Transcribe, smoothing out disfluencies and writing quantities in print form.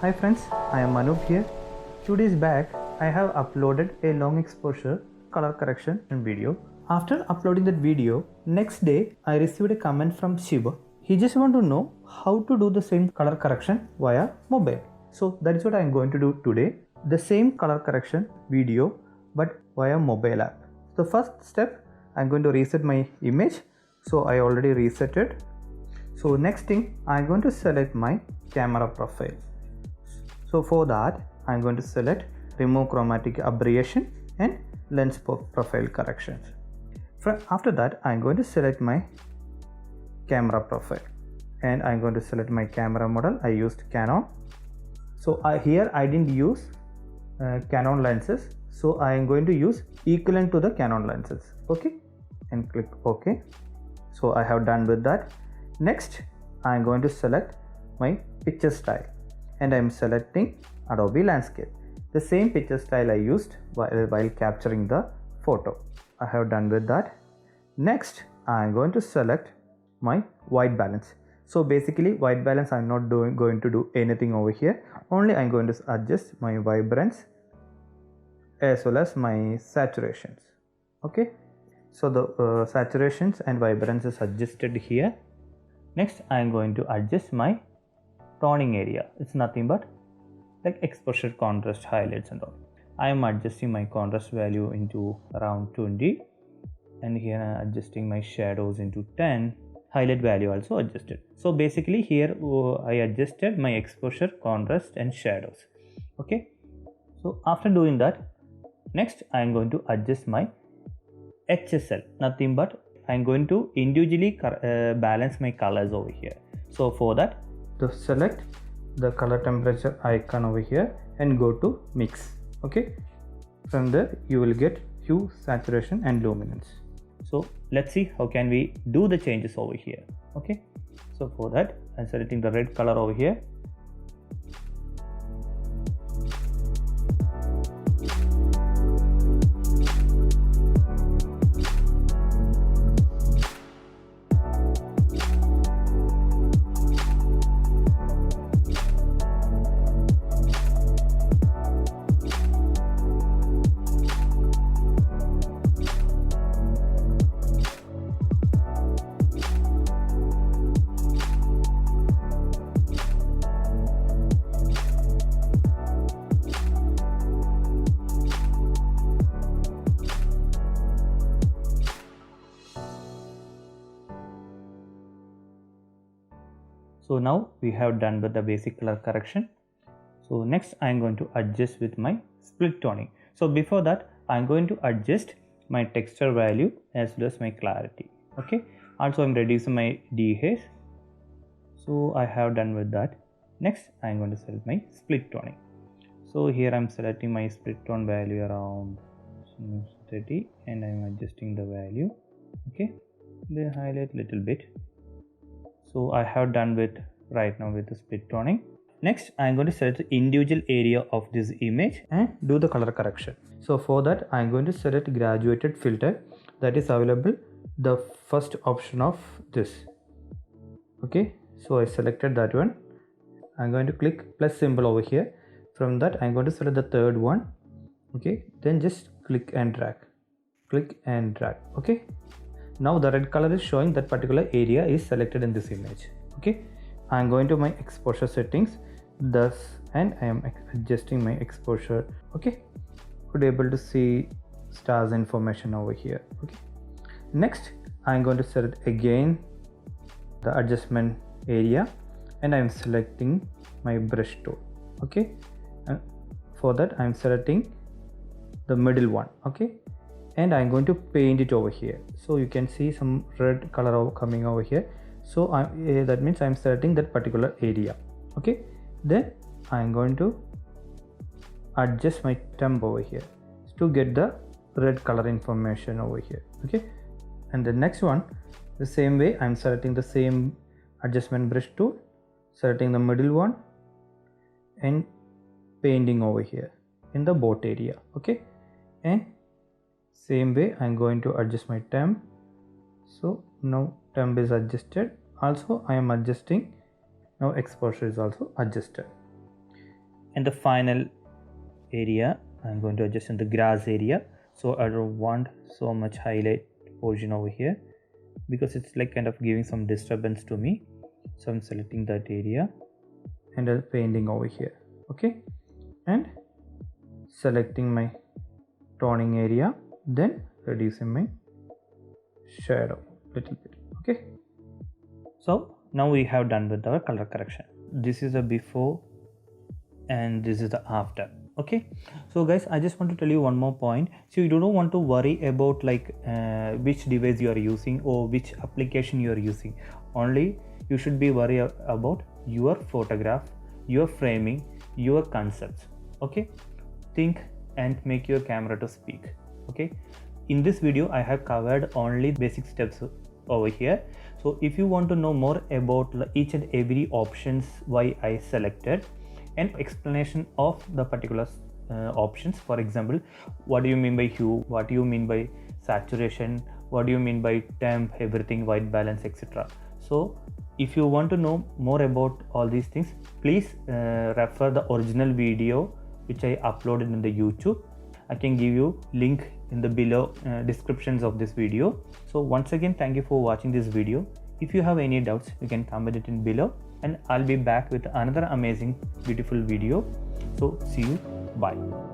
Hi friends, I am Anoop here. 2 days back, I have uploaded a long exposure color correction video. After uploading that video, next day I received a comment from Shiva. He just want to know how to do the same color correction via mobile. So that is what I am going to do today. The same color correction video but via mobile app. The first step, I am going to reset my image. So I already reset it. So next thing, I am going to select my camera profile. So for that, I am going to select remove chromatic aberration and lens profile corrections. After that, I am going to select my camera profile and I am going to select my camera model. I used Canon. So here I didn't use Canon lenses. So I am going to use equivalent to the Canon lenses. Okay, and click OK. So I have done with that. Next, I am going to select my picture style and I am selecting Adobe Landscape. The same picture style I used while capturing the photo. I have done with that. Next, I am going to select my white balance. So basically white balance I am not going to do anything over here. Only I am going to adjust my vibrance as well as my saturations. Okay. So the saturations and vibrance is adjusted here. Next, I am going to adjust my toning area. It's nothing but like exposure, contrast, highlights and all. I am adjusting my contrast value into around 20 and here I am adjusting my shadows into 10. Highlight value also adjusted. So basically here I adjusted my exposure, contrast and shadows. Okay. So after doing that, next I am going to adjust my HSL. Nothing but I am going to individually balance my colors over here. So for that, to select the color temperature icon over here and go to mix. Okay, from there you will get hue, saturation and luminance. So let's see how can we do the changes over here. Okay, so for that I'm selecting the red color over here. So now we have done with the basic color correction. So next I am going to adjust with my split toning. So before that I am going to adjust my texture value as well as my clarity. Okay. Also I am reducing my dehaze. So I have done with that. Next I am going to select my split toning. So here I am selecting my split tone value around 30 and I am adjusting the value. Okay. Then highlight little bit. So I have done with right now with the split toning. Next I am going to select the individual area of this image and do the color correction. So for that I am going to select graduated filter that is available the first option of this. Okay, so I selected that one. I am going to click plus symbol over here. From that I am going to select the third one. Okay, then just click and drag. Click and drag. Okay. Now the red color is showing that particular area is selected in this image. Okay, I am going to my exposure settings thus and I am adjusting my exposure. Okay, could able to see stars information over here. Okay, next I am going to select again the adjustment area and I am selecting my brush tool. Okay, and for that I am selecting the middle one. Okay, and I am going to paint it over here. So you can see some red color coming over here. So that means I am selecting that particular area. Okay, then I am going to adjust my temp over here to get the red color information over here. Okay, and the next one the same way I am selecting the same adjustment brush tool, selecting the middle one and painting over here in the boat area. Okay, and same way I am going to adjust my temp. So now temp is adjusted. Also I am adjusting. Now exposure is also adjusted. And the final area, I'm going to adjust in the grass area, so I don't want so much highlight portion over here because it's like kind of giving some disturbance to me. So I'm selecting that area and painting over here. Okay, and selecting my toning area, then reducing my shadow little bit. Okay, so now we have done with our color correction. This is the before and this is the after. Okay, so guys, I just want to tell you one more point. So you don't want to worry about like which device you are using or which application you are using. Only you should be worried about your photograph, your framing, your concepts. Okay, think and make your camera to speak. Okay, in this video I have covered only basic steps over here. So if you want to know more about each and every options why I selected and explanation of the particular options, for example, what do you mean by hue, what do you mean by saturation, what do you mean by temp, everything, white balance, etc. So if you want to know more about all these things, please refer the original video which I uploaded in the YouTube. I can give you link in the below descriptions of this video. So once again, thank you for watching this video. If you have any doubts, you can comment it in below, and I'll be back with another amazing beautiful video. So see you, bye.